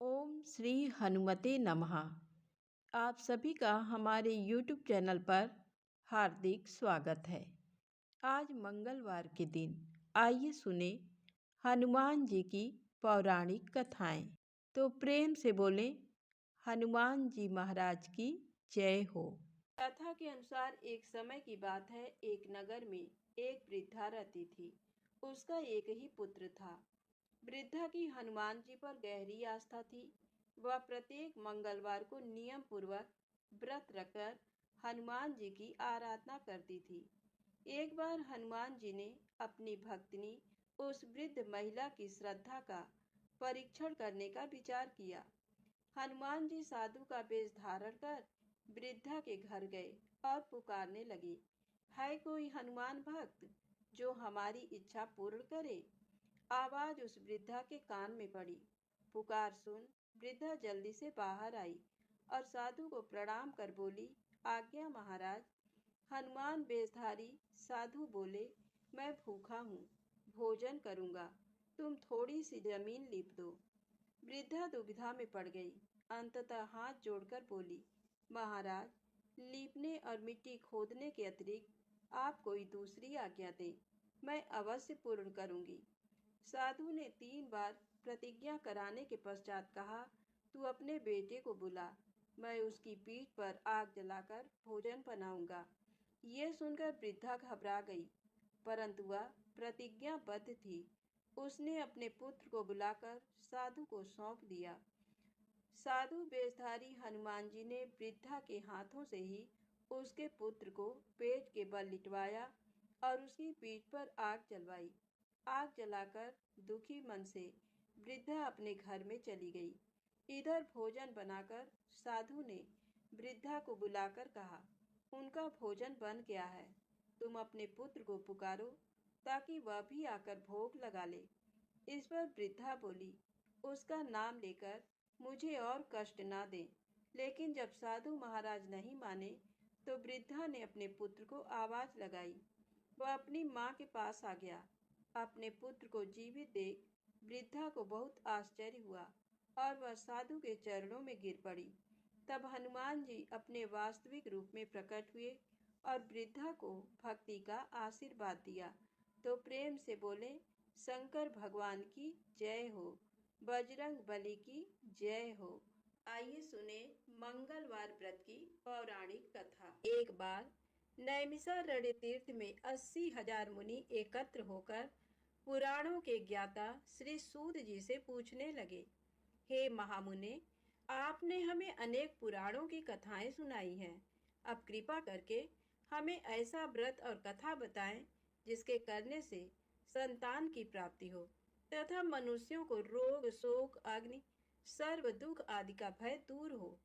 ओम श्री हनुमते नमः। आप सभी का हमारे YouTube चैनल पर हार्दिक स्वागत है। आज मंगलवार के दिन आइए सुने हनुमान जी की पौराणिक कथाएं। तो प्रेम से बोलें हनुमान जी महाराज की जय हो। कथा के अनुसार एक समय की बात है, एक नगर में एक वृद्धा रहती थी। उसका एक ही पुत्र था। वृद्धा की हनुमान जी पर गहरी आस्था थी। वह प्रत्येक मंगलवार को नियम पूर्वक व्रत रखकर हनुमान जी की आराधना करती थी। एक बार हनुमान जी ने अपनी भक्तिनी उस वृद्ध महिला की श्रद्धा का परीक्षण करने का विचार किया। हनुमान जी साधु का वेश धारण कर वृद्धा के घर गए और पुकारने लगे, है कोई हनुमान भक्त जो हमारी इच्छा पूर्ण करे। आवाज उस वृद्धा के कान में पड़ी। पुकार सुन वृद्धा जल्दी से बाहर आई और साधु को प्रणाम कर बोली, आज्ञा महाराज। हनुमान वेशधारी साधु बोले, मैं भूखा हूँ, भोजन करूँगा, तुम थोड़ी सी जमीन लीप दो। वृद्धा दुविधा में पड़ गई। अंततः हाथ जोड़कर बोली, महाराज, लीपने और मिट्टी खोदने के अतिरिक्त आप कोई दूसरी आज्ञा दें, मैं अवश्य पूर्ण करूँगी। साधु ने 3 बार प्रतिज्ञा कराने के पश्चात कहा, तू अपने बेटे को बुला, मैं उसकी पीठ पर आग जलाकर भोजन बनाऊंगा। ये सुनकर वृद्धा घबरा गई, परंतु वह प्रतिज्ञाबद्ध थी। उसने अपने पुत्र को बुलाकर साधु को सौंप दिया। साधु वेशधारी हनुमान जी ने वृद्धा के हाथों से ही उसके पुत्र को पेट के बल लिटवाया और उसकी पीठ पर आग जलवाई। आग जलाकर दुखी मन से वृद्धा अपने घर में चली गई। इधर भोजन बनाकर साधु ने वृद्धा को बुलाकर कहा, उनका भोजन बन गया है, तुम अपने पुत्र को पुकारो ताकि वह भी आकर भोग लगा ले। इस पर वृद्धा बोली, उसका नाम लेकर मुझे और कष्ट ना दें। लेकिन जब साधु महाराज नहीं माने तो वृद्धा ने अपने पुत्र को आवाज लगाई। वह अपनी माँ के पास आ गया। अपने पुत्र को जीवित देख वृद्धा को बहुत आश्चर्य हुआ और वह साधु के चरणों में गिर पड़ी। तब हनुमान जी अपने वास्तविक रूप में प्रकट हुए और वृद्धा को भक्ति का आशीर्वाद दिया। तो प्रेम से बोले, शंकर भगवान की जय हो, बजरंग बली की जय हो। आइए सुने मंगलवार व्रत की पौराणिक कथा। एक बार नैमिषारण्य तीर्थ में 80,000 मुनि एकत्र होकर पुराणों के ज्ञाता श्री सूत जी से पूछने लगे, हे महामुने, आपने हमें अनेक पुराणों की कथाएं सुनाई हैं। अब कृपा करके हमें ऐसा व्रत और कथा बताएं जिसके करने से संतान की प्राप्ति हो तथा मनुष्यों को रोग, शोक, अग्नि, सर्व दुख आदि का भय दूर हो,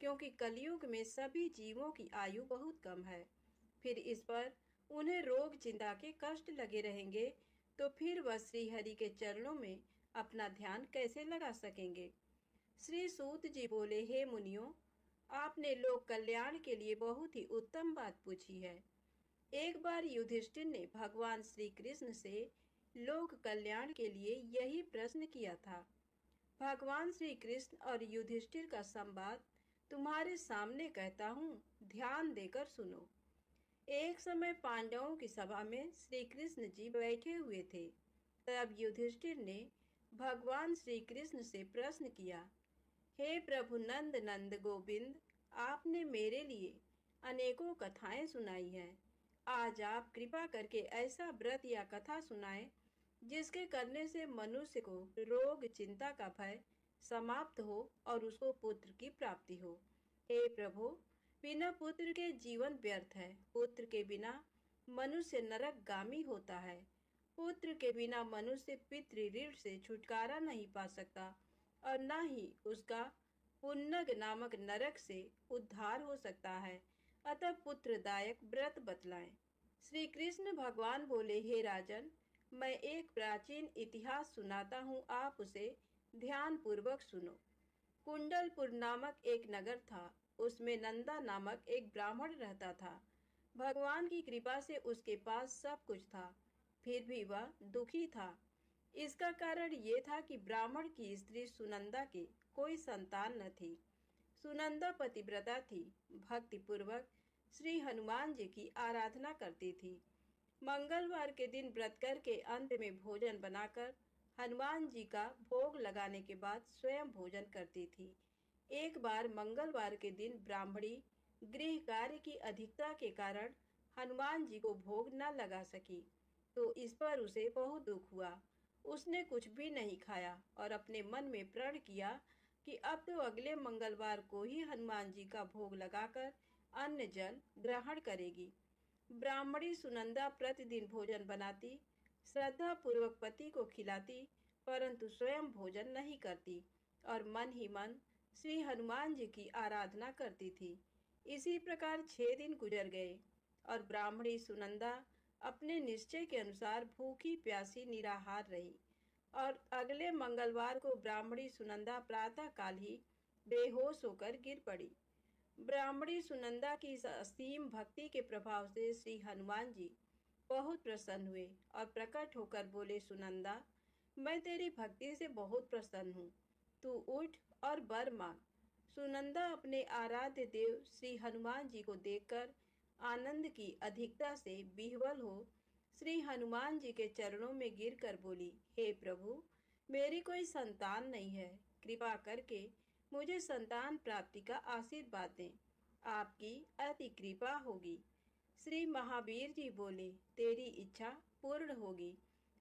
क्योंकि कलयुग में सभी जीवों की आयु बहुत कम है। फिर इस पर उन्हें रोग चिंता के कष्ट लगे रहेंगे तो फिर वह श्री हरि के चरणों में अपना ध्यान कैसे लगा सकेंगे। श्री सूत जी बोले, हे मुनियों, आपने लोक कल्याण के लिए बहुत ही उत्तम बात पूछी है। एक बार युधिष्ठिर ने भगवान श्री कृष्ण से लोक कल्याण के लिए यही प्रश्न किया था। भगवान श्री कृष्ण और युधिष्ठिर का संवाद तुम्हारे सामने कहता हूँ, ध्यान देकर सुनो। एक समय पांडवों की सभा में श्री कृष्ण जी बैठे हुए थे। तब युधिष्ठिर ने भगवान श्री कृष्ण से प्रश्न किया, हे प्रभु नंद नंद गोविंद, आपने मेरे लिए अनेकों कथाएं सुनाई हैं। आज आप कृपा करके ऐसा व्रत या कथा सुनाएं जिसके करने से मनुष्य को रोग चिंता का भय समाप्त हो और उसको पुत्र की प्राप्ति हो। हे प्रभु, बिना पुत्र के जीवन व्यर्थ है। पुत्र के बिना मनुष्य नरकगामी होता है। पुत्र के बिना मनुष्य पितृ ऋण से छुटकारा नहीं पा सकता और न ही उसका पुन्नग नामक नरक से उद्धार हो सकता है। अतः पुत्रदायक व्रत बतलाएं। श्री कृष्ण भगवान बोले, हे राजन, मैं एक प्राचीन इतिहास सुनाता हूँ, आप उसे ध्यान पूर्वक सुनो। कुंडलपुर नामक एक नगर था। उसमें नंदा नामक एक ब्राह्मण रहता था। भगवान की कृपा से उसके पास सब कुछ था, फिर भी वह दुखी था। इसका कारण ये था कि ब्राह्मण की स्त्री सुनंदा के कोई संतान न थी। सुनंदा पतिव्रता थी, भक्ति पूर्वक श्री हनुमान जी की आराधना करती थी। मंगलवार के दिन व्रत करके अंत में भोजन बनाकर हनुमान जी का भोग लगाने के बाद स्वयं भोजन करती थी। एक बार मंगलवार के दिन ब्राह्मणी गृह कार्य की अधिकता के कारण हनुमान जी को भोग न लगा सकी, तो इस पर उसे बहुत दुख हुआ। उसने कुछ भी नहीं खाया और अपने मन में प्रण किया कि अब तो अगले मंगलवार को ही हनुमान जी का भोग लगाकर अन्न जल ग्रहण करेगी। ब्राह्मणी सुनंदा प्रतिदिन भोजन बनाती, श्रद्धा पूर्वक पति को खिलाती, परंतु स्वयं भोजन नहीं करती और मन ही मन श्री हनुमान जी की आराधना करती थी। इसी प्रकार 6 दिन गुजर गए और ब्राह्मणी सुनंदा अपने निश्चय के अनुसार भूखी प्यासी निराहार रही और अगले मंगलवार को ब्राह्मणी सुनंदा प्रातः काल ही बेहोश होकर गिर पड़ी। ब्राह्मणी सुनंदा की इस असीम भक्ति के प्रभाव से श्री हनुमान जी बहुत प्रसन्न हुए और प्रकट होकर बोले, सुनंदा, मैं तेरी भक्ति से बहुत प्रसन्न हूँ, तू उठ और वर मांग। सुनंदा अपने आराध्य देव श्री हनुमान जी को देखकर आनंद की अधिकता से विह्वल हो श्री हनुमान जी के चरणों में गिरकर बोली, हे प्रभु, मेरी कोई संतान नहीं है, कृपा करके मुझे संतान प्राप्ति का आशीर्वाद दें, आपकी अति कृपा होगी। श्री महावीर जी बोले, तेरी इच्छा पूर्ण होगी,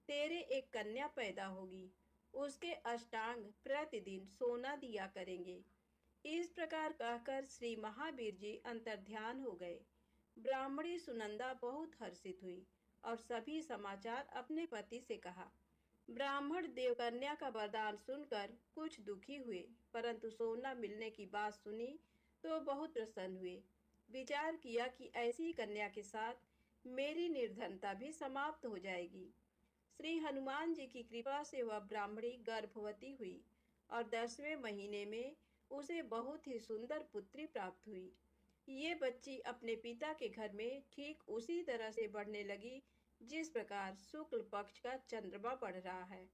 तेरे एक कन्या पैदा होगी, उसके अष्टांग प्रतिदिन सोना दिया करेंगे। इस प्रकार कहकर श्री महावीर जी अंतर्ध्यान हो गए। ब्राह्मणी सुनंदा बहुत हर्षित हुई और सभी समाचार अपने पति से कहा। ब्राह्मण देवकन्या का वरदान सुनकर कुछ दुखी हुए, परंतु सोना मिलने की बात सुनी तो बहुत प्रसन्न हुए। विचार किया कि ऐसी कन्या के साथ मेरी निर्धनता भी समाप्त हो जाएगी। श्री हनुमान जी की कृपा से वह ब्राह्मणी गर्भवती हुई और 10वें महीने में उसे बहुत ही सुंदर पुत्री प्राप्त हुई। ये बच्ची अपने पिता के घर में ठीक उसी तरह से बढ़ने लगी जिस प्रकार शुक्ल पक्ष का चंद्रमा बढ़ रहा है।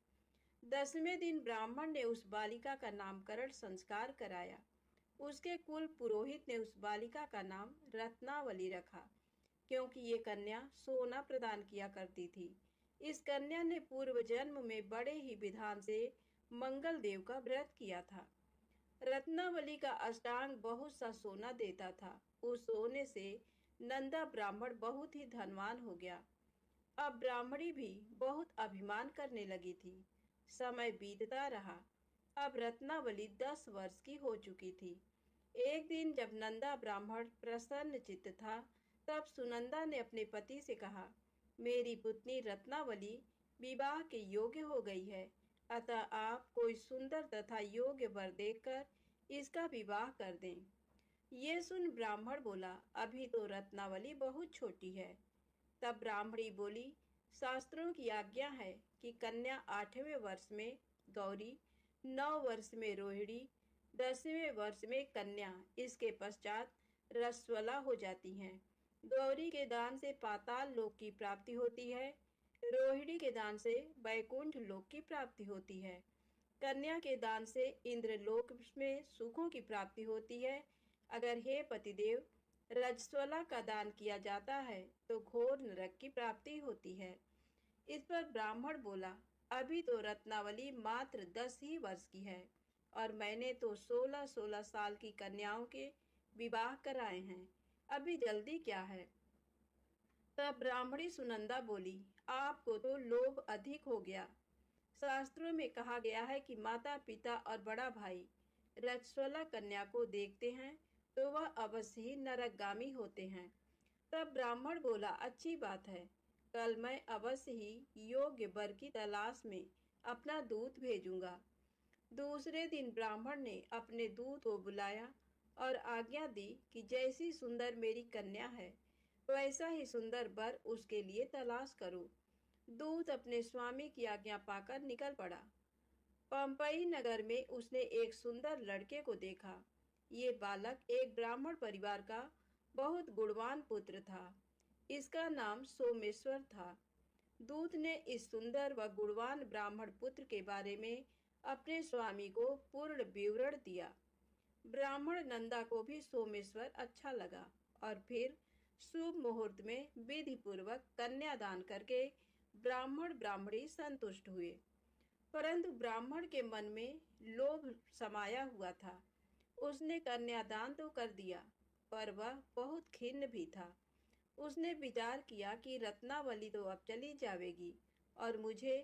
10वें दिन ब्राह्मण ने उस बालिका का नामकरण संस्कार कराया। उसके कुल पुरोहित ने उस बालिका का नाम रत्नावली रखा, क्योंकि ये कन्या सोना प्रदान किया करती थी। इस कन्या ने पूर्व जन्म में बड़े ही विधान से मंगल देव का व्रत किया था। रत्नावली का अष्टांग बहुत सा सोना देता था। उस सोने से नंदा ब्राह्मण बहुत ही धनवान हो गया। अब ब्राह्मणी भी बहुत अभिमान करने लगी थी। समय बीतता रहा। अब रत्नावली 10 वर्ष की हो चुकी थी। एक दिन जब नंदा ब्राह्मण प्रसन्न चित्त था, तब सुनंदा ने अपने पति से कहा, मेरी पुत्री रत्नावली विवाह के योग्य हो गई है, अतः आप कोई सुंदर तथा योग्य वर देखकर इसका विवाह कर दें। ये सुन ब्राह्मण बोला, अभी तो रत्नावली बहुत छोटी है। तब ब्राह्मणी बोली, शास्त्रों की आज्ञा है कि कन्या 8वें वर्ष में गौरी, 9 वर्ष में रोहिणी, 10वें वर्ष में कन्या, इसके पश्चात रसवला हो जाती हैं। गौरी के दान से पाताल लोक की प्राप्ति होती है, रोहिणी के दान से वैकुंठ लोक की प्राप्ति होती है, कन्या के दान से इंद्रलोक में सुखों की प्राप्ति होती है। अगर हे पतिदेव रजस्वला का दान किया जाता है तो घोर नरक की प्राप्ति होती है। इस पर ब्राह्मण बोला, अभी तो रत्नावली मात्र 10 ही वर्ष की है और मैंने तो 16-16 साल की कन्याओं के विवाह कराए हैं, अभी जल्दी क्या है। तब ब्राह्मणी सुनंदा बोली, आपको तो लोभ अधिक हो गया। शास्त्रों में कहा गया है कि माता पिता और बड़ा भाई रजस्वला कन्या को देखते हैं तो वह अवश्य ही नरकगामी होते हैं। तब ब्राह्मण बोला, अच्छी बात है, कल मैं अवश्य ही योग्य वर की तलाश में अपना दूत भेजूंगा। दूसरे दिन ब्राह्मण ने अपने दूत को बुलाया और आज्ञा दी कि जैसी सुंदर मेरी कन्या है वैसा ही सुंदर वर उसके लिए तलाश करो। दूत अपने स्वामी की आज्ञा पाकर निकल पड़ा। पंपई नगर में उसने एक सुंदर लड़के को देखा। ये बालक एक ब्राह्मण परिवार का बहुत गुणवान पुत्र था। इसका नाम सोमेश्वर था। दूत ने इस सुंदर व गुणवान ब्राह्मण पुत्र के बारे में अपने स्वामी को पूर्ण विवरण दिया। ब्राह्मण नंदा को भी सोमेश्वर अच्छा लगा और फिर शुभ मुहूर्त में विधि पूर्वक कन्यादान करके ब्राह्मण ब्राह्मणी संतुष्ट हुए। परंतु ब्राह्मण के मन में लोभ समाया हुआ था। उसने कन्यादान तो कर दिया, पर वह बहुत खिन्न भी था। उसने विचार किया कि रत्नावली तो अब चली जाएगी और मुझे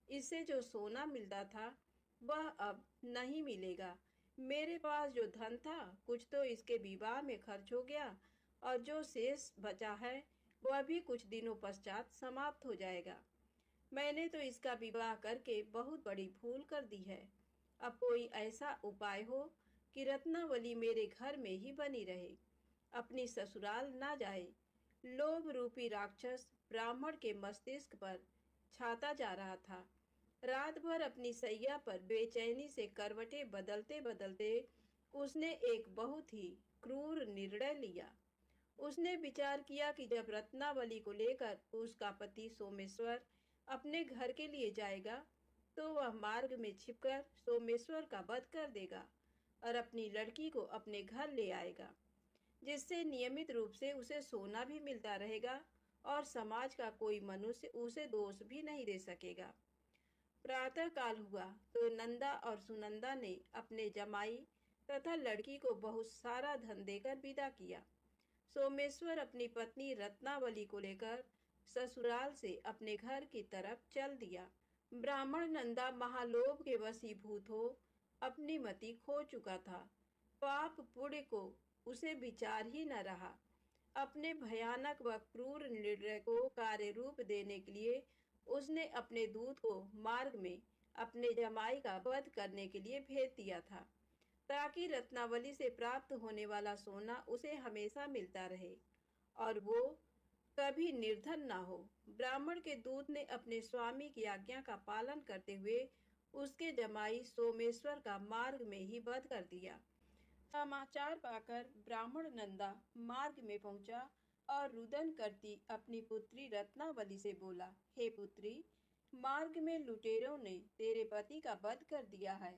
इससे जो सोना मिलता था वह अब नहीं मिलेगा। मेरे पास जो धन था कुछ तो इसके विवाह में खर्च हो गया और जो शेष बचा है वह भी कुछ दिनों पश्चात समाप्त हो जाएगा। मैंने तो इसका विवाह करके बहुत बड़ी भूल कर दी है। अब कोई ऐसा उपाय हो कि रत्नावली मेरे घर में ही बनी रहे, अपनी ससुराल ना जाए। लोभ रूपी राक्षस ब्राह्मण के मस्तिष्क पर छाता जा रहा था। रात भर अपनी सैया पर बेचैनी से करवटें बदलते बदलते उसने एक बहुत ही क्रूर निर्णय लिया। उसने विचार किया कि जब रत्नावली को लेकर उसका पति सोमेश्वर अपने घर के लिए जाएगा तो वह मार्ग में छिपकर सोमेश्वर का वध कर देगा और अपनी लड़की को अपने घर ले आएगा, जिससे नियमित रूप से उसे सोना भी मिलता रहेगा और समाज का कोई मनुष्य उसे दोष भी नहीं दे सकेगा। प्रातः काल हुआ तो नंदा और सुनंदा ने अपने जमाई तथा लड़की को बहुत सारा धन देकर विदा किया। सोमेश्वर अपनी पत्नी रत्नावली को लेकर ससुराल से अपने घर की तरफ चल दिया। ब्राह्मण नंदा महालोभ के वशीभूत हो अपनी मति खो चुका था। पाप पुण्य को उसे विचार ही न रहा। अपने भयानक व क्रूर निर्णय को कार्य रूप देने के लिए उसने अपने दूत को मार्ग में अपने जमाई का वध करने के लिए भेज दिया था, ताकि रत्नावली से प्राप्त होने वाला सोना उसे हमेशा मिलता रहे और वो कभी निर्धन ना हो। ब्राह्मण के दूत ने अपने स्वामी की आज्ञा का पालन करते हुए उसके जमाई सोमेश्वर का मार्ग में ही वध कर दिया। समाचार पाकर ब्राह्मण नंदा मार्ग में पहुंचा और रुदन करती अपनी पुत्री रत्नावली से बोला, हे पुत्री, मार्ग में लुटेरों ने तेरे पति का वध कर दिया है।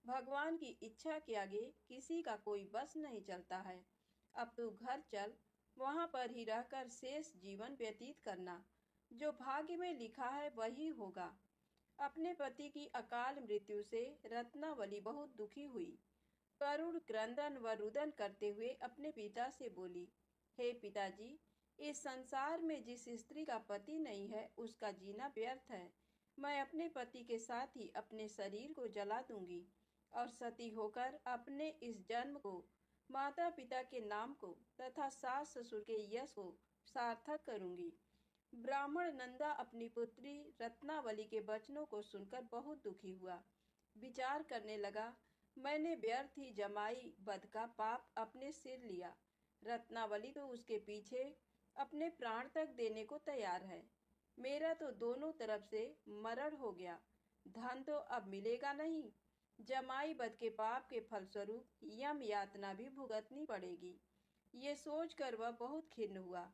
भगवान की इच्छा के आगे किसी का कोई बस नहीं चलता है। अब तू घर चल, वहां पर ही रहकर शेष जीवन व्यतीत करना। जो भाग्य में लिखा है वही होगा। अपने पति की अकाल मृत्यु से रत्नावली बहुत दुखी हुई। करुण क्रंदन व रुदन करते हुए अपने पिता से बोली, हे पिताजी, इस संसार में जिस स्त्री का पति नहीं है उसका जीना व्यर्थ है। मैं अपने पति के साथ ही अपने शरीर को जला दूंगी और सती होकर अपने इस जन्म को, माता पिता के नाम को तथा सास ससुर के यश को सार्थक करूंगी। ब्राह्मण नंदा अपनी पुत्री रत्नावली के वचनों को सुनकर बहुत दुखी हुआ। विचार करने लगा, मैंने व्यर्थ ही जमाई वध का पाप अपने सिर लिया। रत्नावली तो उसके पीछे अपने प्राण तक देने को तैयार है। मेरा तो दोनों तरफ से मरण हो गया। धन तो अब मिलेगा नहीं। जमाई वध के पाप के फलस्वरूप यम यातना भी भुगतनी पड़ेगी। ये सोचकर वह बहुत खिन्न हुआ।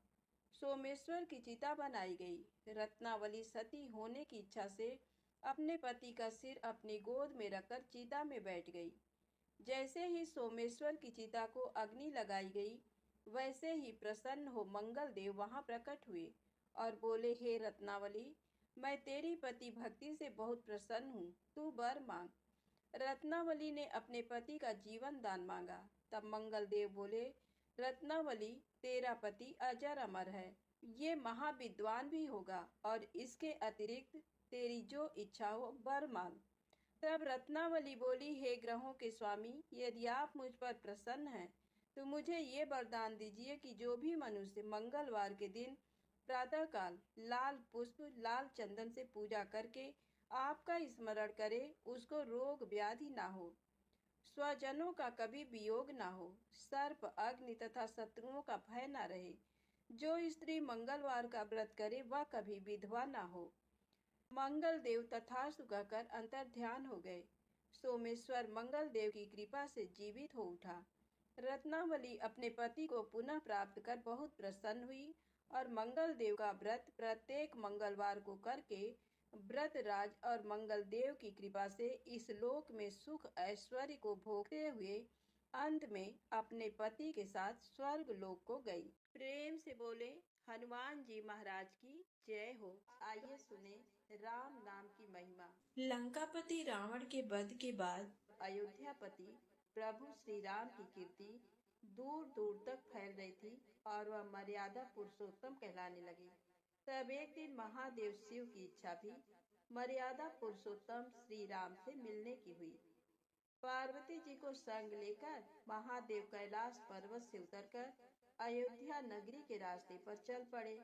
सोमेश्वर की चिता बनाई गई। रत्नावली सती होने की इच्छा से अपने पति का सिर अपनी गोद में रखकर चिता में बैठ गई। जैसे ही सोमेश्वर की चिता को अग्नि लगाई गई, वैसे ही प्रसन्न हो मंगल देव वहां प्रकट हुए और बोले, हे रत्नावली, मैं तेरी पति भक्ति से बहुत प्रसन्न हूँ, तू वर मांग। रत्नावली ने अपने पति का जीवन दान मांगा। तब मंगल देव बोले, रत्नावली, तेरा पति अजर अमर है, ये महाविद्वान भी होगा और इसके अतिरिक्त तेरी जो इच्छा हो वर मांग। तब रत्नावली बोली, हे ग्रहों के स्वामी, यदि आप मुझ पर प्रसन्न हैं तो मुझे ये वरदान दीजिए कि जो भी मनुष्य मंगलवार के दिन प्रातःकाल लाल पुष्प लाल चंदन से पूजा करके आपका स्मरण करे, उसको रोग व्याधि ना हो, स्वजनों का कभी वियोग ना हो, सर्प अग्नि तथा शत्रुओं का भय ना रहे। जो स्त्री मंगलवार का व्रत करे वह कभी विधवा ना हो। मंगल देव तथास्तु कहकर अंतर ध्यान हो गए। सोमेश्वर मंगल देव की कृपा से जीवित हो उठा। रत्नावली अपने पति को पुनः प्राप्त कर बहुत प्रसन्न हुई और मंगल देव का व्रत प्रत्येक मंगलवार को करके व्रत राज और मंगल देव की कृपा से इस लोक में सुख ऐश्वर्य को भोगते हुए अंत में अपने पति के साथ स्वर्ग लोक को गई। प्रेम से बोले हनुमान जी महाराज की जय हो। आइए सुने राम नाम की महिमा। लंकापति रावण के वध के बाद अयोध्यापति प्रभु श्री राम की कीर्ति दूर दूर तक फैल रही थी और वह मर्यादा पुरुषोत्तम कहलाने लगे। तब एक दिन महादेव शिव की इच्छा भी मर्यादा पुरुषोत्तम श्री राम से मिलने की हुई। पार्वती जी को संग लेकर महादेव कैलाश पर्वत से उतरकर अयोध्या नगरी के रास्ते पर चल पड़े।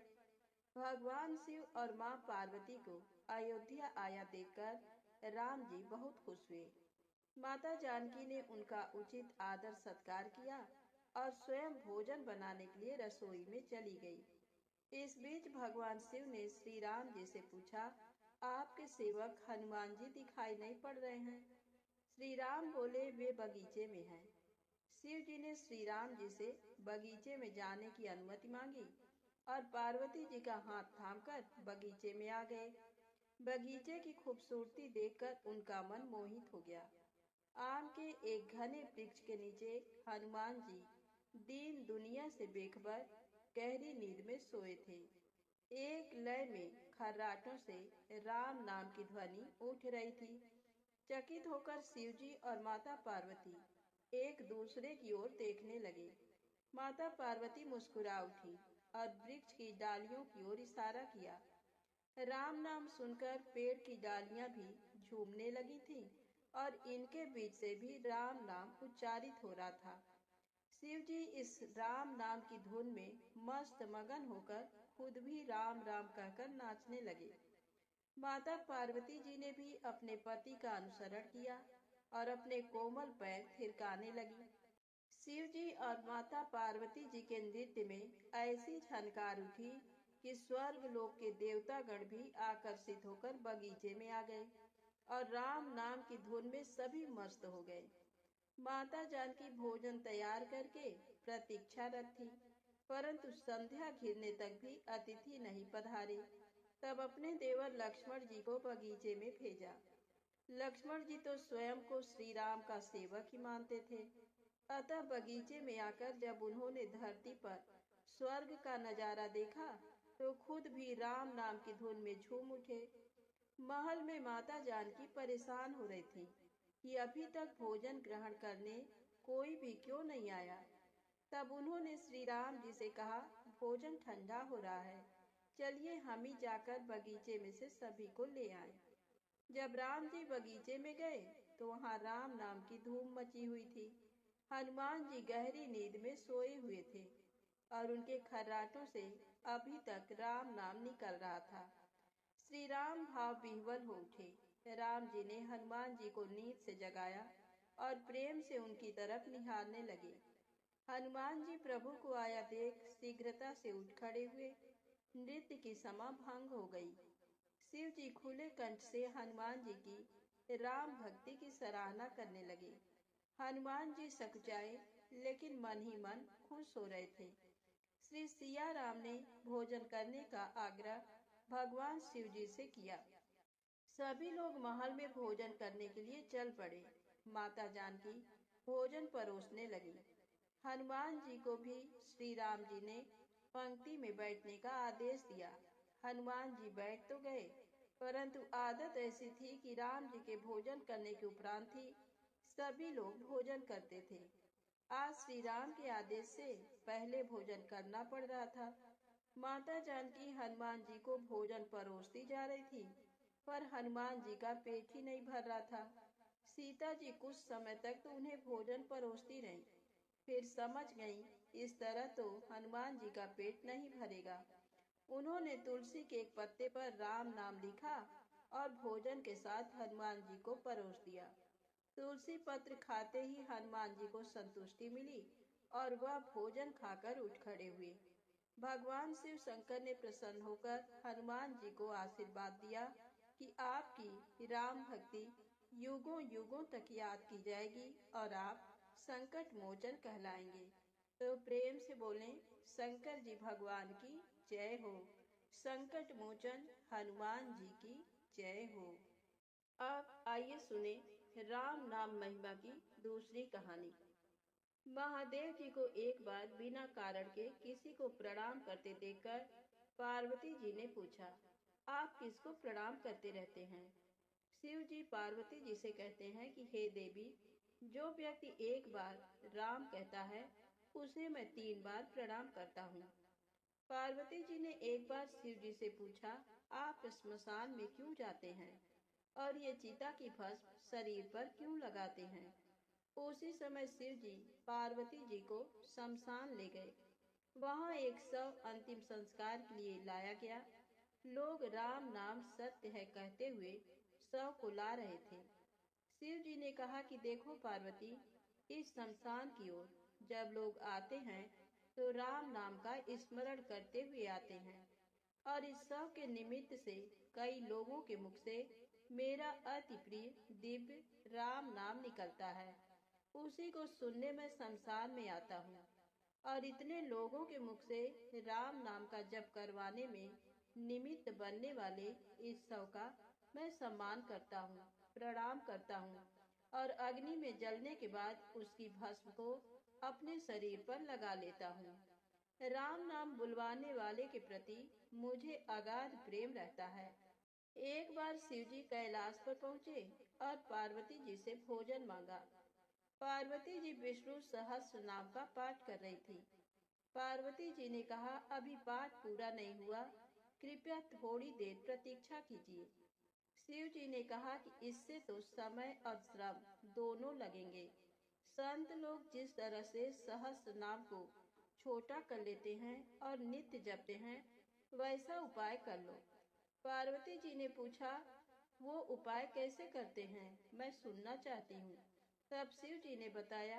भगवान शिव और माँ पार्वती को अयोध्या आया देखकर राम जी बहुत खुश हुए। माता जानकी ने उनका उचित आदर सत्कार किया और स्वयं भोजन बनाने के लिए रसोई में चली गई। इस बीच भगवान शिव ने श्री राम जी से पूछा, आपके सेवक हनुमान जी दिखाई नहीं पड़ रहे हैं। श्री राम बोले, वे बगीचे में हैं। शिव जी ने श्री राम जी से बगीचे में जाने की अनुमति मांगी और पार्वती जी का हाथ थामकर बगीचे में आ गए। बगीचे की खूबसूरती देखकर उनका मन मोहित हो गया। आम के एक घने वृक्ष के नीचे हनुमान जी दीन दुनिया से बेखबर गहरी नींद में सोए थे। एक लय में खर्राटों से राम नाम की ध्वनि उठ रही थी। चकित होकर शिवजी और माता पार्वती एक दूसरे की ओर देखने लगे। माता पार्वती मुस्कुरा उठी और वृक्ष की डालियों की ओर इशारा किया। राम नाम सुनकर पेड़ की डालियां भी झूमने लगी थीं और इनके बीच से भी राम नाम उच्चारित हो रहा था। शिव जी इस राम नाम की धुन में मस्त मगन होकर खुद भी राम राम कहकर नाचने लगे। माता पार्वती जी ने भी अपने पति का अनुसरण किया और अपने कोमल पैर थिरकाने लगी। शिव जी और माता पार्वती जी के नृत्य में ऐसी झनकार उठी कि स्वर्ग लोक के देवता गण भी आकर्षित होकर बगीचे में आ गए और राम नाम की धुन में सभी मस्त हो गए। माता जानकी भोजन तैयार करके प्रतीक्षारत थी, परंतु संध्या घिरने तक भी अतिथि नहीं पधारे। तब अपने देवर लक्ष्मण जी को बगीचे में भेजा। लक्ष्मण जी तो स्वयं को श्री राम का सेवक ही मानते थे, अतः बगीचे में आकर जब उन्होंने धरती पर स्वर्ग का नजारा देखा तो खुद भी राम नाम की धुन में झूम उठे। महल में माता जानकी परेशान हो रही थी कि अभी तक भोजन ग्रहण करने कोई भी क्यों नहीं आया। तब उन्होंने श्री राम जी से कहा, भोजन ठंडा हो रहा है, चलिए हम ही जाकर बगीचे में से सभी को ले आए। जब राम जी बगीचे में गए तो वहाँ राम नाम की धूम मची हुई थी। हनुमान जी गहरी नींद में सोए हुए थे और उनके खर्राटों से अभी तक राम नाम निकल रहा था। श्री राम भाव विह्वल हो उठे। राम जी ने हनुमान जी को नींद से जगाया और प्रेम से उनकी तरफ निहारने लगे। हनुमान जी प्रभु को आया देख शीघ्रता से उठ खड़े हुए। नृत्य की समा भंग हो गई। शिव जी खुले कंठ से हनुमान जी की राम भक्ति की सराहना करने लगे। हनुमान जी सकुचाए लेकिन मन ही मन खुश हो रहे थे। श्री सिया राम ने भोजन करने का आग्रह भगवान शिव जी से किया। सभी लोग महल में भोजन करने के लिए चल पड़े। माता जानकी भोजन परोसने लगी। हनुमान जी को भी श्री राम जी ने पंक्ति में बैठने का आदेश दिया। हनुमान जी बैठ तो गए, परंतु आदत ऐसी थी कि राम जी के भोजन करने के उपरांत ही सभी लोग भोजन करते थे। आज श्री राम के आदेश से पहले भोजन करना पड़ रहा था। माता जानकी हनुमान जी को भोजन परोसती जा रही थी, पर हनुमान जी का पेट ही नहीं भर रहा था। सीता जी कुछ समय तक तो उन्हें भोजन परोसती रहीं, फिर समझ गईं इस तरह तो हनुमान जी का पेट नहीं भरेगा। उन्होंने तुलसी के एक पत्ते पर राम नाम लिखा और भोजन के साथ हनुमान जी को परोस दिया। तुलसी पत्र खाते ही हनुमान जी को संतुष्टि मिली और वह भोजन खाकर उठ खड़े हुए। भगवान शिव शंकर ने प्रसन्न होकर हनुमान जी को आशीर्वाद दिया कि आपकी राम भक्ति युगों युगों तक याद की जाएगी और आप संकट मोचन कहलाएंगे। तो प्रेम से बोलें शंकर जी भगवान की जय हो। संकट मोचन हनुमान जी की जय हो। अब आइए सुने राम नाम महिमा की दूसरी कहानी। महादेव जी को एक बार बिना कारण के किसी को प्रणाम करते देखकर पार्वती जी ने पूछा, आप किसको प्रणाम करते रहते हैं? शिव जी पार्वती जी से कहते हैं कि हे देवी, जो व्यक्ति एक बार राम कहता है उसे मैं 3 बार प्रणाम करता हूँ। पार्वती जी ने एक बार शिव जी से पूछा, आप श्मशान में क्यों जाते हैं और ये चिता की भस्म शरीर पर क्यों लगाते हैं? उसी समय शिव जी पार्वती जी को शमशान ले गए। वहां एक शव अंतिम संस्कार के लिए लाया गया। लोग राम नाम सत्य है कहते हुए शव को ला रहे थे। शिव जी ने कहा कि देखो पार्वती, इस शमशान की ओर जब लोग आते हैं तो राम नाम का स्मरण करते हुए आते हैं और इस शव के निमित्त से कई लोगों के मुख से मेरा अति प्रिय दिव्य राम नाम निकलता है। उसी को सुनने में शमशान में आता हूँ और इतने लोगों के मुख से राम नाम का जप करवाने में निमित्त बनने वाले इस शव का मैं सम्मान करता हूँ, प्रणाम करता हूँ और अग्नि में जलने के बाद उसकी भस्म को अपने शरीर पर लगा लेता हूँ। राम नाम बुलवाने वाले के प्रति मुझे अगाध प्रेम रहता है। एक बार शिव जी कैलाश पर पहुँचे और पार्वती जी से भोजन मांगा। पार्वती जी विष्णु सहस्त्र नाम का पाठ कर रही थी। पार्वती जी ने कहा, अभी पाठ पूरा नहीं हुआ, कृपया थोड़ी देर प्रतीक्षा कीजिए। शिव जी ने कहा कि इससे तो समय और श्रम दोनों लगेंगे। संत लोग जिस तरह से सहस्त्र नाम को छोटा कर लेते हैं और नित्य जपते हैं, वैसा उपाय कर लो। पार्वती जी ने पूछा, वो उपाय कैसे करते हैं, मैं सुनना चाहती हूँ। तब शिव जी ने बताया,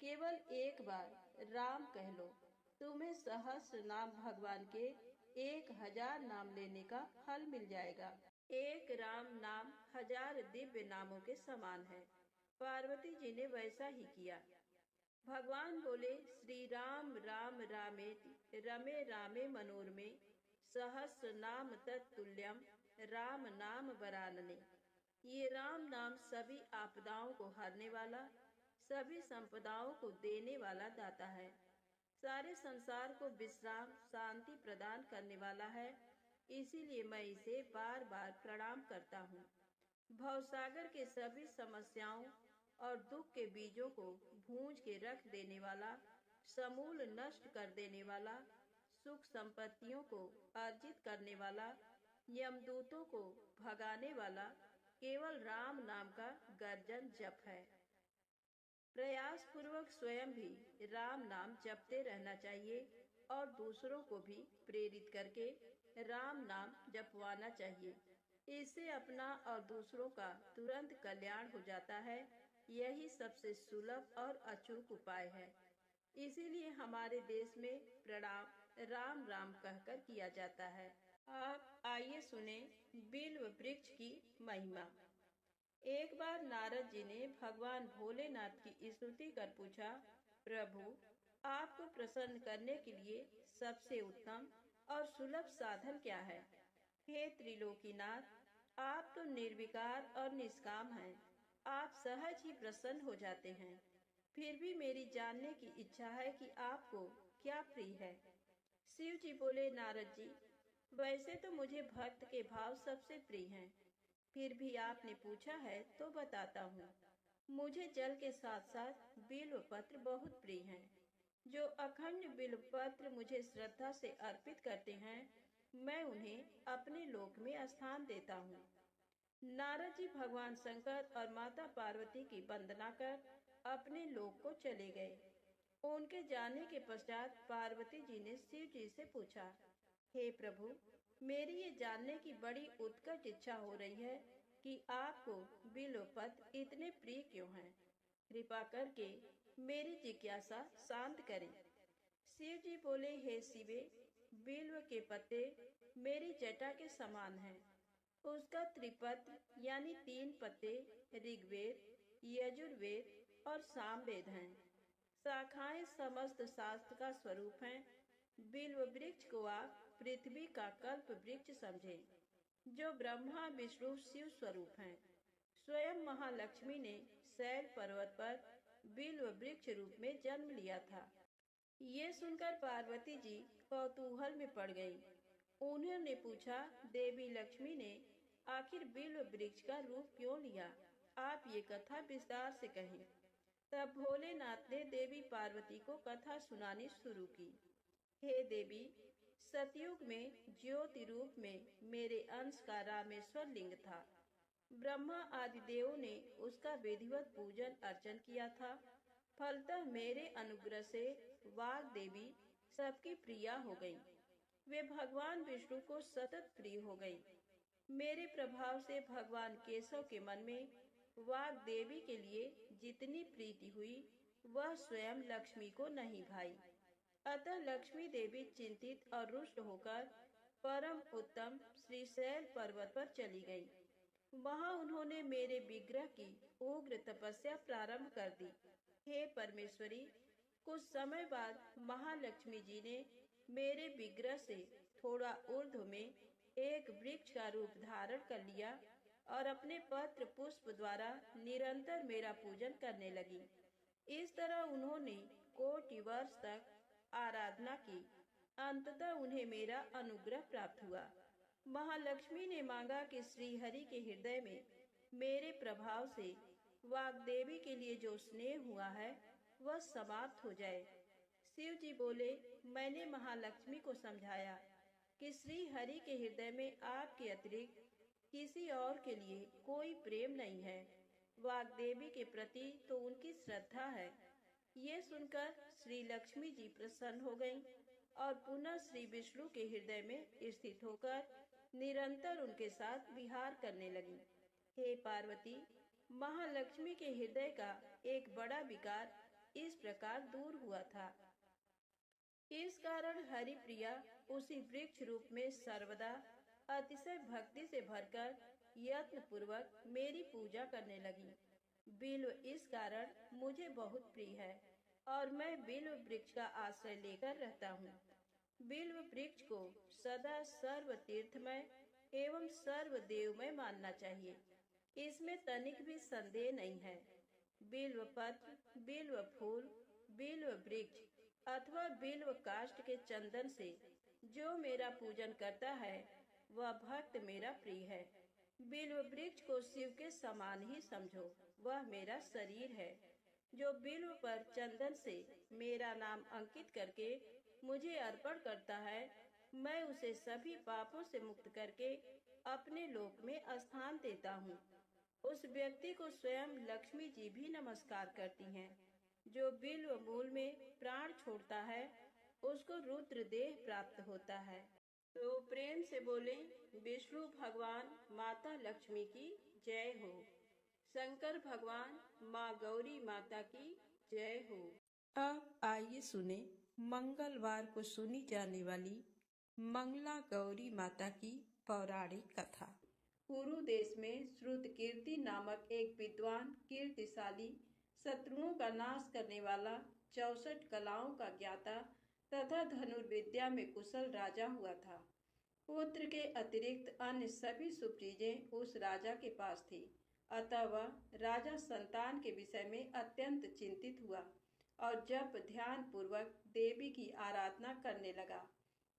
केवल एक बार राम कह लो, तुम्हें सहस्त्र नाम भगवान के 1000 नाम लेने का फल मिल जाएगा। एक राम नाम 1000 दिव्य नामों के समान है। पार्वती जी ने वैसा ही किया। भगवान बोले, श्री राम राम रामेति रमे रामे मनोरमे सहस्र नाम तत्तुल्यम राम नाम वरानने। ये राम नाम सभी आपदाओं को हरने वाला, सभी संपदाओं को देने वाला दाता है। सारे संसार को विश्राम शांति प्रदान करने वाला है। इसीलिए मैं इसे बार बार प्रणाम करता हूँ। भवसागर के सभी समस्याओं और दुख के बीजों को भूंज के रख देने वाला, समूल नष्ट कर देने वाला, सुख संपत्तियों को अर्जित करने वाला, यमदूतों को भगाने वाला केवल राम नाम का गर्जन जप है। प्रयास पूर्वक स्वयं भी राम नाम जपते रहना चाहिए और दूसरों को भी प्रेरित करके राम नाम जपवाना चाहिए। इससे अपना और दूसरों का तुरंत कल्याण हो जाता है। यही सबसे सुलभ और अचूक उपाय है। इसीलिए हमारे देश में प्रणाम राम राम कहकर किया जाता है। अब आइए सुने बिल्व वृक्ष की महिमा। एक बार नारद जी ने भगवान भोलेनाथ की स्तुति कर पूछा, प्रभु, आपको प्रसन्न करने के लिए सबसे उत्तम और सुलभ साधन क्या है? हे त्रिलोकीनाथ, आप तो निर्विकार और निष्काम हैं। आप सहज ही प्रसन्न हो जाते हैं। फिर भी मेरी जानने की इच्छा है कि आपको क्या प्रिय है। शिव जी बोले, नारद जी, वैसे तो मुझे भक्त के भाव सबसे प्रिय हैं। फिर भी आपने पूछा है तो बताता हूँ। मुझे जल के साथ साथ बिल्व पत्र बहुत प्रिय हैं। जो अखंड बिल्व पत्र मुझे श्रद्धा से अर्पित करते हैं, मैं उन्हें अपने लोक में स्थान देता हूँ। नारद जी भगवान शंकर और माता पार्वती की वंदना कर अपने लोक को चले गए। उनके जाने के पश्चात पार्वती जी ने शिव जी से पूछा, हे प्रभु, मेरी ये जानने की बड़ी उत्कट इच्छा हो रही है कि आपको बिल्व पत्र इतने प्रिय क्यों हैं। कृपा करके मेरी जिज्ञासा शांत करें। शिव जी बोले, हे शिवे, बिल्व के पत्ते मेरी जटा के समान हैं। उसका त्रिपत्र यानी 3 पत्ते ऋग्वेद, यजुर्वेद और सामवेद हैं। शाखाएं समस्त शास्त्र का स्वरूप हैं। बिल्व वृक्ष को आप पृथ्वी का कल्प वृक्ष समझे, जो ब्रह्मा विष्णु शिव स्वरूप हैं। स्वयं महालक्ष्मी ने शैल पर्वत पर बिल्व वृक्ष रूप में जन्म लिया था। ये सुनकर पार्वती जी कौतूहल में पड़ गईं। उन्होंने पूछा, देवी लक्ष्मी ने आखिर बिल्व वृक्ष का रूप क्यों लिया? आप ये कथा विस्तार से कहें। तब भोलेनाथ ने देवी पार्वती को कथा सुनानी शुरू की। हे देवी, सतयुग में ज्योति रूप में मेरे अंश का रामेश्वर लिंग था। ब्रह्मा आदि देवों ने उसका विधिवत पूजन अर्चन किया था। फलतः मेरे अनुग्रह से वाग देवी सबकी प्रिया हो गई। वे भगवान विष्णु को सतत प्रिय हो गई। मेरे प्रभाव से भगवान केशव के मन में वाग देवी के लिए जितनी प्रीति हुई, वह स्वयं लक्ष्मी को नहीं भाई। अतः लक्ष्मी देवी चिंतित और रुष्ट होकर परम उत्तम श्रीशैल पर्वत पर चली गई। वहां उन्होंने मेरे विग्रह की उग्र तपस्या प्रारंभ कर दी। हे परमेश्वरी, कुछ समय बाद महालक्ष्मी जी ने मेरे विग्रह से थोड़ा ऊर्ध्व में एक वृक्ष का रूप धारण कर लिया और अपने पत्र पुष्प द्वारा निरंतर मेरा पूजन करने लगी। इस तरह उन्होंने कोटि वर्ष तक आराधना की। अंततः उन्हें मेरा अनुग्रह प्राप्त हुआ। महालक्ष्मी ने मांगा कि श्री हरि के हृदय में मेरे प्रभाव से वाग्देवी के लिए जो स्नेह हुआ है वह समाप्त हो जाए। शिव जी बोले, मैंने महालक्ष्मी को समझाया कि श्री हरि के हृदय में आपके अतिरिक्त किसी और के लिए कोई प्रेम नहीं है। वाग्देवी के प्रति तो उनकी श्रद्धा है। ये सुनकर श्री लक्ष्मी जी प्रसन्न हो गईं और पुनः श्री विष्णु के हृदय में स्थित होकर निरंतर उनके साथ विहार करने लगी। हे पार्वती, महालक्ष्मी के हृदय का एक बड़ा विकार इस प्रकार दूर हुआ था। इस कारण हरि प्रिया उसी वृक्ष रूप में सर्वदा अतिशय भक्ति से भरकर यत्न पूर्वक मेरी पूजा करने लगी। बिल्व इस कारण मुझे बहुत प्रिय है और मैं बिल्व वृक्ष का आश्रय लेकर रहता हूँ। बिल्व वृक्ष को सदा सर्व तीर्थमय एवं सर्व देवमय मानना चाहिए, इसमें तनिक भी संदेह नहीं है। बिल्व पत्र, बिल्व फूल, बिल्व वृक्ष अथवा बिल्व काष्ठ के चंदन से जो मेरा पूजन करता है वह भक्त मेरा प्रिय है। बिल्व वृक्ष को शिव के समान ही समझो, वह मेरा शरीर है। जो बिल्व पर चंदन से मेरा नाम अंकित करके मुझे अर्पण करता है, मैं उसे सभी पापों से मुक्त करके अपने लोक में स्थान देता हूँ। उस व्यक्ति को स्वयं लक्ष्मी जी भी नमस्कार करती हैं। जो बिल्व मूल में प्राण छोड़ता है उसको रुद्र देह प्राप्त होता है। तो प्रेम से बोले, विष्णु भगवान माता लक्ष्मी की जय हो। शंकर भगवान माँ गौरी माता की जय हो। अब आइए सुने मंगलवार को सुनी जाने वाली मंगला गौरी माता की पौराणिक कथा। कुरु देश में श्रुतकीर्ति नामक एक विद्वान, कीर्तिशाली, शत्रुओं का नाश करने वाला, 64 कलाओं का ज्ञाता तथा धनुर्विद्या में कुशल राजा हुआ था। पुत्र के अतिरिक्त अन्य सभी शुभ चीजें उस राजा के पास थी। अतः वह राजा संतान के विषय में अत्यंत चिंतित हुआ और जब ध्यान पूर्वक देवी की आराधना करने लगा,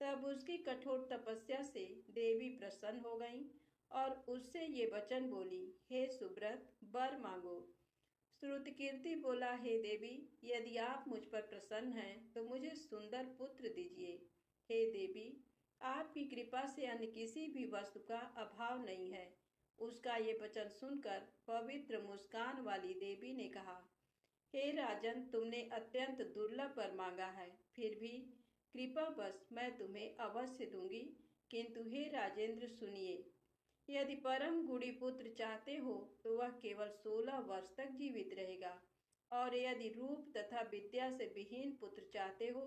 तब उसकी कठोर तपस्या से देवी प्रसन्न हो गईं और उससे ये वचन बोली, हे सुब्रत, वर मांगो। श्रुतकीर्ति बोला, हे देवी, यदि आप मुझ पर प्रसन्न हैं तो मुझे सुंदर पुत्र दीजिए। हे देवी, आपकी कृपा से अन्य किसी भी वस्तु का अभाव नहीं है। उसका ये वचन सुनकर पवित्र मुस्कान वाली देवी ने कहा, हे राजन, तुमने अत्यंत दुर्लभ वर मांगा है, फिर भी कृपावश मैं तुम्हें अवश्य दूंगी। किंतु हे राजेंद्र, सुनिए, यदि परम गुणी पुत्र चाहते हो तो वह केवल 16 वर्ष तक जीवित रहेगा, और यदि रूप तथा विद्या से विहीन पुत्र चाहते हो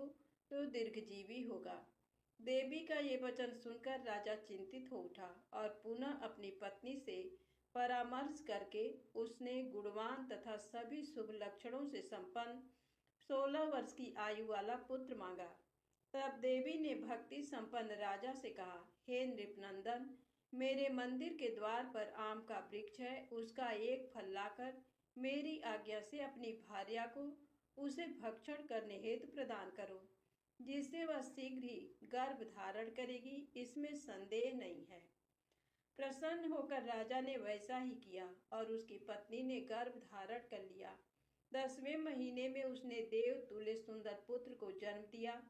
तो दीर्घजीवी होगा। देवी का ये वचन सुनकर राजा चिंतित हो उठा और पुनः अपनी पत्नी से परामर्श करके उसने गुणवान तथा सभी शुभ लक्षणों से संपन्न 16 वर्ष की आयु वाला पुत्र मांगा। तब देवी ने भक्ति संपन्न राजा से कहा, हे नृपनंदन, मेरे मंदिर के द्वार पर आम का वृक्ष है, उसका एक फल लाकर मेरी आज्ञा से अपनी भार्या को उसे भक्षण करने हेतु प्रदान करो, जिससे वह शीघ्र ही गर्भ धारण करेगी, इसमें संदेह नहीं है। प्रसन्न होकर राजा ने वैसा ही किया और उसकी पत्नी ने गर्भ धारण कर लिया। 10वें महीने में उसने देव तुल्य सुंदर पुत्र को जन्म दिया।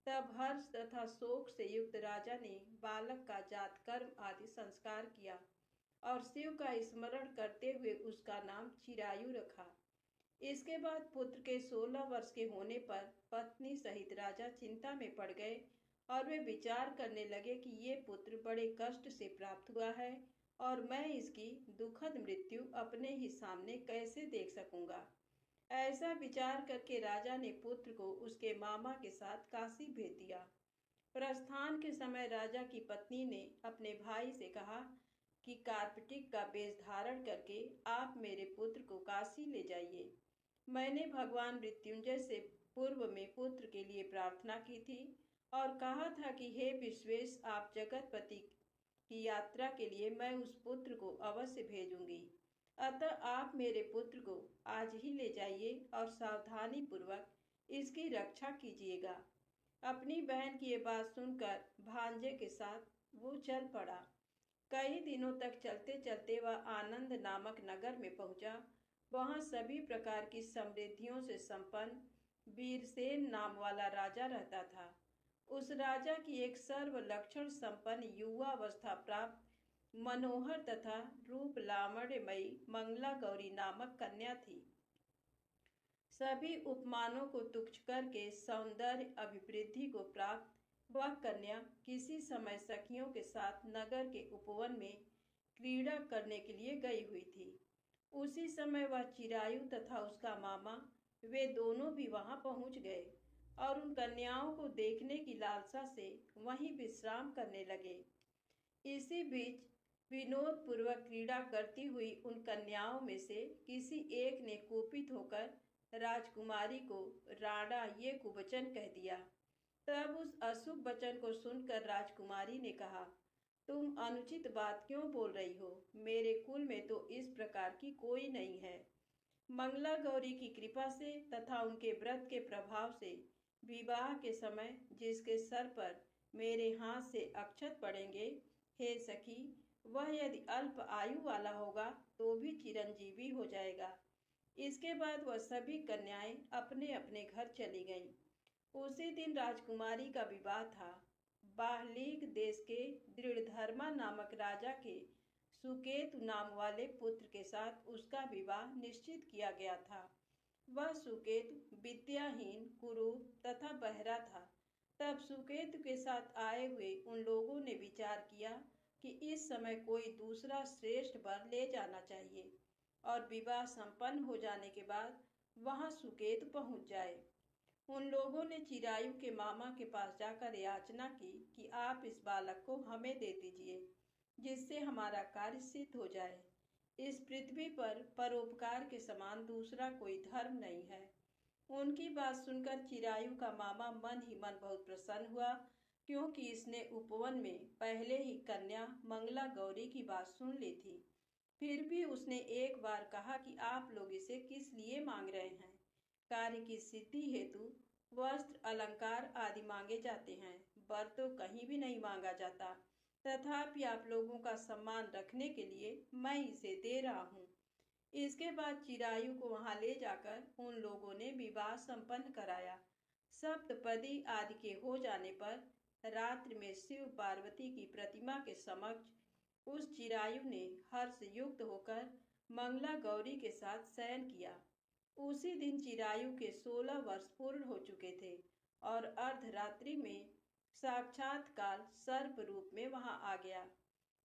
तब हर्ष तथा शोक से युक्त राजा ने बालक का जात कर्म आदि संस्कार किया और शिव का स्मरण करते हुए उसका नाम चिरायु रखा। इसके बाद पुत्र के 16 वर्ष के होने पर पत्नी सहित राजा चिंता में पड़ गए और वे विचार करने लगे कि ये पुत्र बड़े कष्ट से प्राप्त हुआ है और मैं इसकी दुखद मृत्यु अपने ही सामने कैसे देख सकूंगा। ऐसा विचार करके राजा ने पुत्र को उसके मामा के साथ काशी भेज दिया। प्रस्थान के समय राजा की पत्नी ने अपने भाई से कहा कि कार्पटिक का वेश धारण करके आप मेरे पुत्र को काशी ले जाइए। मैंने भगवान मृत्युंजय से पूर्व में पुत्र के लिए प्रार्थना की थी और कहा था कि हे विश्वेश, आप जगतपति की यात्रा के लिए मैं उस पुत्र को अवश्य भेजूंगी। अतः आप मेरे पुत्र को आज ही ले जाइए और सावधानी पूर्वक इसकी रक्षा कीजिएगा। अपनी बहन की ये बात सुनकर भांजे के साथ वो चल पड़ा। कई दिनों तक चलते चलते वह आनंद नामक नगर में पहुंचा। वहां सभी प्रकार की समृद्धियों से संपन्न वीरसेन नाम वाला राजा रहता था। उस राजा की एक सर्वलक्षण संपन्न युवावस्था प्राप्त मनोहर तथा रूप लावण्यमयी मंगला गौरी नामक कन्या थी। सभी उपमानों को तुच्छ करके सौंदर्य अभिवृद्धि को प्राप्त वह कन्या किसी समय सखियों के साथ नगर के उपवन में क्रीड़ा करने के लिए गई हुई थी। उसी समय वह चिरायु तथा उसका मामा वे दोनों भी वहां पहुंच गए और उन कन्याओं को देखने की लालसा से वहीं विश्राम करने लगे। इसी बीच विनोद पूर्वक क्रीड़ा करती हुई उन कन्याओं में से किसी एक ने कुपित होकर राजकुमारी को राणा ये कुवचन कह दिया। तब उस अशुभ वचन को सुनकर राजकुमारी ने कहा, तुम अनुचित बात क्यों बोल रही हो? मेरे कुल में तो इस प्रकार की कोई नहीं है। मंगला गौरी की कृपा से तथा उनके व्रत के प्रभाव से विवाह के समय जिसके सर पर मेरे हाथ से अक्षत पड़ेंगे, हे सखी, वह यदि अल्प आयु वाला होगा तो भी चिरंजीवी हो जाएगा। इसके बाद वह सभी कन्याएं अपने अपने घर चली गईं। उसी दिन राजकुमारी का विवाह था। बाहलीक देश के दृढ़धर्मा नामक राजा के सुकेतु नाम वाले पुत्र के साथ उसका विवाह निश्चित किया गया था। वह सुकेतु विद्याहीन, कुरूप तथा बहरा था। तब सुकेतु के साथ आए हुए उन लोगों ने विचार किया कि इस समय कोई दूसरा श्रेष्ठ वर ले जाना चाहिए और विवाह संपन्न हो जाने के बाद वहां सुकेतु पहुंच जाए। उन लोगों ने चिरायु के मामा के पास जाकर याचना की कि आप इस बालक को हमें दे दीजिए, जिससे हमारा कार्य सिद्ध हो जाए। इस पृथ्वी पर परोपकार के समान दूसरा कोई धर्म नहीं है। उनकी बात सुनकर चिरायु का मामा मन ही मन बहुत प्रसन्न हुआ, क्योंकि इसने उपवन में पहले ही कन्या मंगला गौरी की बात सुन ली थी। फिर भी उसने एक बार कहा कि आप लोग इसे किस लिए मांग रहे हैं? कार्य की सिद्धि हेतु वस्त्र, अलंकार आदि मांगे जाते हैं, वर तो कहीं भी नहीं मांगा जाता। तथापि आप लोगों का सम्मान रखने के लिए मैं इसे दे रहा हूँ। इसके बाद चिरायु को वहां ले जाकर उन लोगों ने विवाह संपन्न कराया। सप्तपदी आदि के हो जाने पर रात्रि में शिव पार्वती की प्रतिमा के समक्ष उस चिरायु ने हर्ष युक्त होकर मंगला गौरी के साथ शयन किया। उसी दिन चिरायु के 16 वर्ष पूर्ण हो चुके थे और अर्धरात्रि में साक्षात्कार सर्प रूप में वहां आ गया।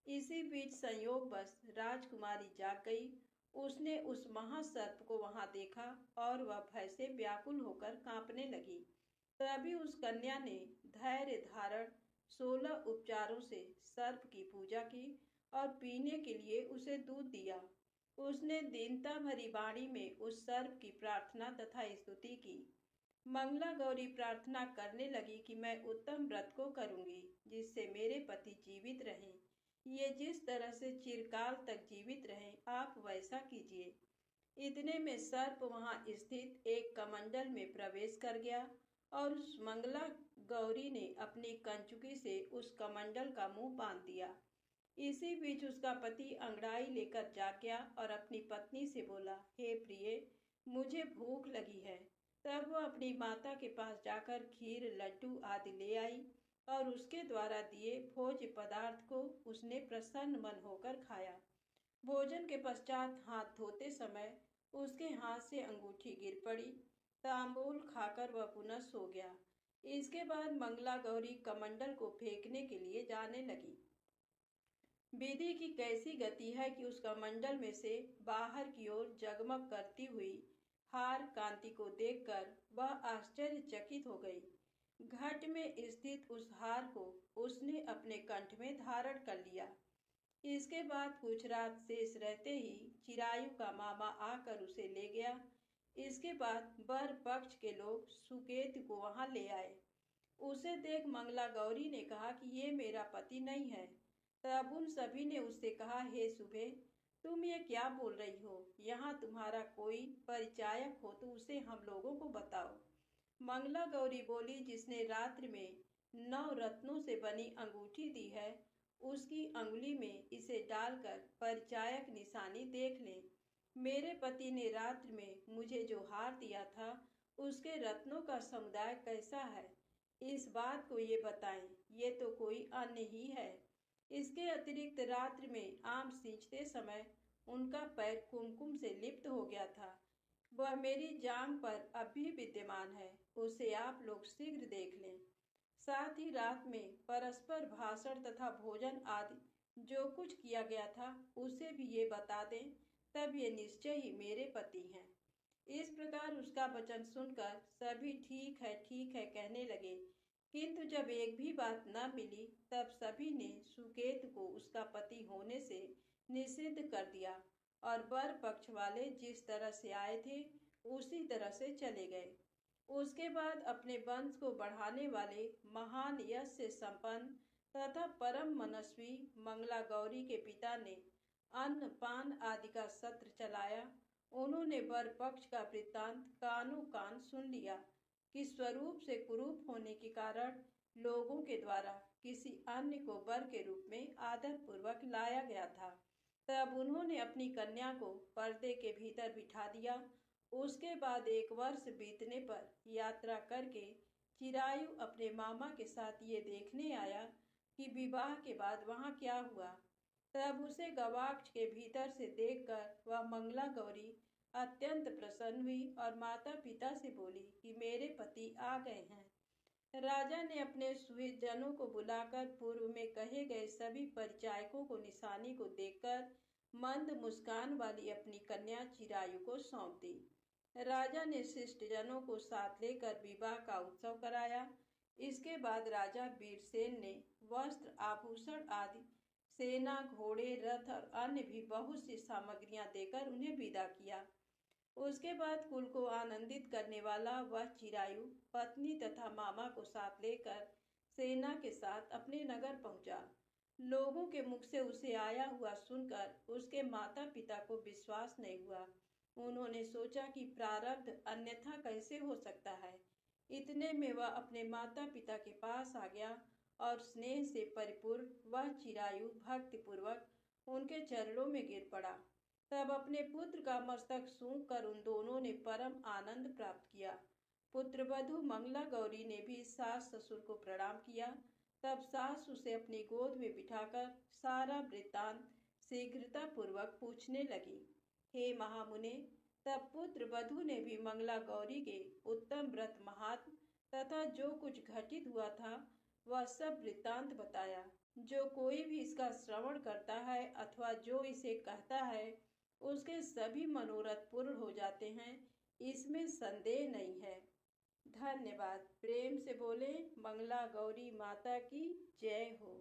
इसी बीच संयोगवश राजकुमारी जाग गई। उसने उस महासर्प को वहां देखा और वह भय से व्याकुल होकर कांपने लगी। तभी उस कन्या ने धैर्य धारण 16 उपचारों से सर्प की पूजा की और पीने के लिए उसे दूध दिया। उसने दीनता भरी वाणी में उस सर्प की प्रार्थना तथा स्तुति की। मंगला गौरी प्रार्थना करने लगी कि मैं उत्तम व्रत को करूंगी जिससे मेरे पति जीवित रहें। ये जिस तरह से चिरकाल तक जीवित रहें, आप वैसा कीजिए। इतने में सर्प वहां स्थित एक कमंडल में प्रवेश कर गया और उस मंगला गौरी ने अपनी कंचुकी से उस कमंडल का मुंह बांध दिया। इसी बीच उसका पति अंगड़ाई लेकर जाग गया और अपनी पत्नी से बोला, हे प्रिय, मुझे भूख लगी है। तब वह अपनी माता के पास जाकर खीर, लड्डू आदि ले आई और उसके द्वारा दिए भोज्य पदार्थ को उसने प्रसन्न मन होकर खाया। भोजन के पश्चात हाथ धोते समय उसके हाथ से अंगूठी गिर पड़ी। तांबूल खाकर वह पुनः सो गया। इसके बाद मंगला गौरी कमंडल को फेंकने के लिए जाने लगी। विधि की कैसी गति है कि उस कमंडल में से बाहर की ओर जगमग करती हुई हार कांति को देखकर वह आश्चर्यचकित हो गई। घट में स्थित उस हार को उसने अपने कंठ में धारण कर लिया। इसके बाद कुछ रात शेष रहते ही चिरायु का मामा आकर उसे ले गया। इसके बाद वर पक्ष के लोग सुकेतु को वहां ले आए। उसे देख मंगला गौरी ने कहा कि ये मेरा पति नहीं है। तब उन सभी ने उससे कहा, हे सुबे, तुम ये क्या बोल रही हो? यहाँ तुम्हारा कोई परिचायक हो तो उसे हम लोगों को बताओ। मंगला गौरी बोली, जिसने रात्रि में 9 रत्नों से बनी अंगूठी दी है, उसकी अंगुली में इसे डालकर परिचायक निशानी देख लें। मेरे पति ने रात्रि में मुझे जो हार दिया था उसके रत्नों का समुदाय कैसा है, इस बात को ये बताएं। ये तो कोई अन्य ही है। इसके अतिरिक्त रात्रि में आम सींचते समय उनका पैर कुमकुम से लिप्त हो गया था। वह मेरी जांघ पर अभी विद्यमान है, उसे आप लोग शीघ्र देख लें। साथ ही रात में परस्पर भाषण तथा भोजन आदि जो कुछ किया गया था उसे भी ये बता दें, तब ये निश्चय ही मेरे पति हैं। इस प्रकार उसका वचन सुनकर सभी ठीक है कहने लगे, किंतु जब एक भी बात न मिली तब सभी ने सुकेतु को उसका पति होने से निषिद्ध कर दिया और वर पक्ष वाले जिस तरह से आए थे उसी तरह से चले गए। उसके बाद अपने वंश को बढ़ाने वाले महान यश से संपन्न तथा परम मनस्वी मंगला गौरी के पिता ने अन्न पान आदि का सत्र चलाया। उन्होंने वर पक्ष का वृत्तांत कानो कान सुन लिया कि स्वरूप से कुरूप होने के कारण लोगों के द्वारा किसी अन्य को वर के रूप में आदर पूर्वक लाया गया था। तब उन्होंने अपनी कन्या को पर्दे के भीतर बिठा दिया। उसके बाद 1 वर्ष बीतने पर यात्रा करके चिरायु अपने मामा के साथ ये देखने आया कि विवाह के बाद वहाँ क्या हुआ। तब उसे गवाक्ष के भीतर से देखकर वह मंगला गौरी अत्यंत प्रसन्न हुई और माता पिता से बोली कि मेरे पति आ गए हैं। राजा ने अपने सुहृदजनों को बुलाकर पूर्व में कहे गए सभी परिचायकों को निशानी को देखकर मंद मुस्कान वाली अपनी कन्या चिरायु को सौंप दी। राजा ने शिष्टजनों को साथ लेकर विवाह का उत्सव कराया। इसके बाद राजा वीरसेन ने वस्त्र आभूषण आदि सेना, घोड़े, रथ और अन्य भी बहुत सी सामग्रियां देकर उन्हें विदा किया। उसके बाद कुल को आनंदित करने वाला वह चिरायु पत्नी तथा मामा को साथ लेकर सेना के साथ अपने नगर पहुंचा। लोगों के मुख से उसे आया हुआ सुनकर उसके माता पिता को विश्वास नहीं हुआ। उन्होंने सोचा कि प्रारब्ध अन्यथा कैसे हो सकता है। इतने में वह अपने माता पिता के पास आ गया और स्नेह से परिपूर्ण वह चिरायु भक्तिपूर्वक उनके चरणों में गिर पड़ा। तब अपने पुत्र का मस्तक सूंघ कर उन दोनों ने परम आनंद प्राप्त किया। पुत्रवधू मंगला गौरी ने भी सास ससुर को प्रणाम किया। तब सास उसे अपनी गोद में बिठाकर सारा वृत्तांत शीघ्रता पूर्वक पूछने लगी। हे महामुने, तब पुत्र वधू ने भी मंगला गौरी के उत्तम व्रत महात्म तथा जो कुछ घटित हुआ था वह सब वृत्तांत बताया। जो कोई भी इसका श्रवण करता है अथवा जो इसे कहता है उसके सभी मनोरथ पूर्ण हो जाते हैं, इसमें संदेह नहीं है। धन्यवाद। प्रेम से बोले मंगला गौरी माता की जय हो।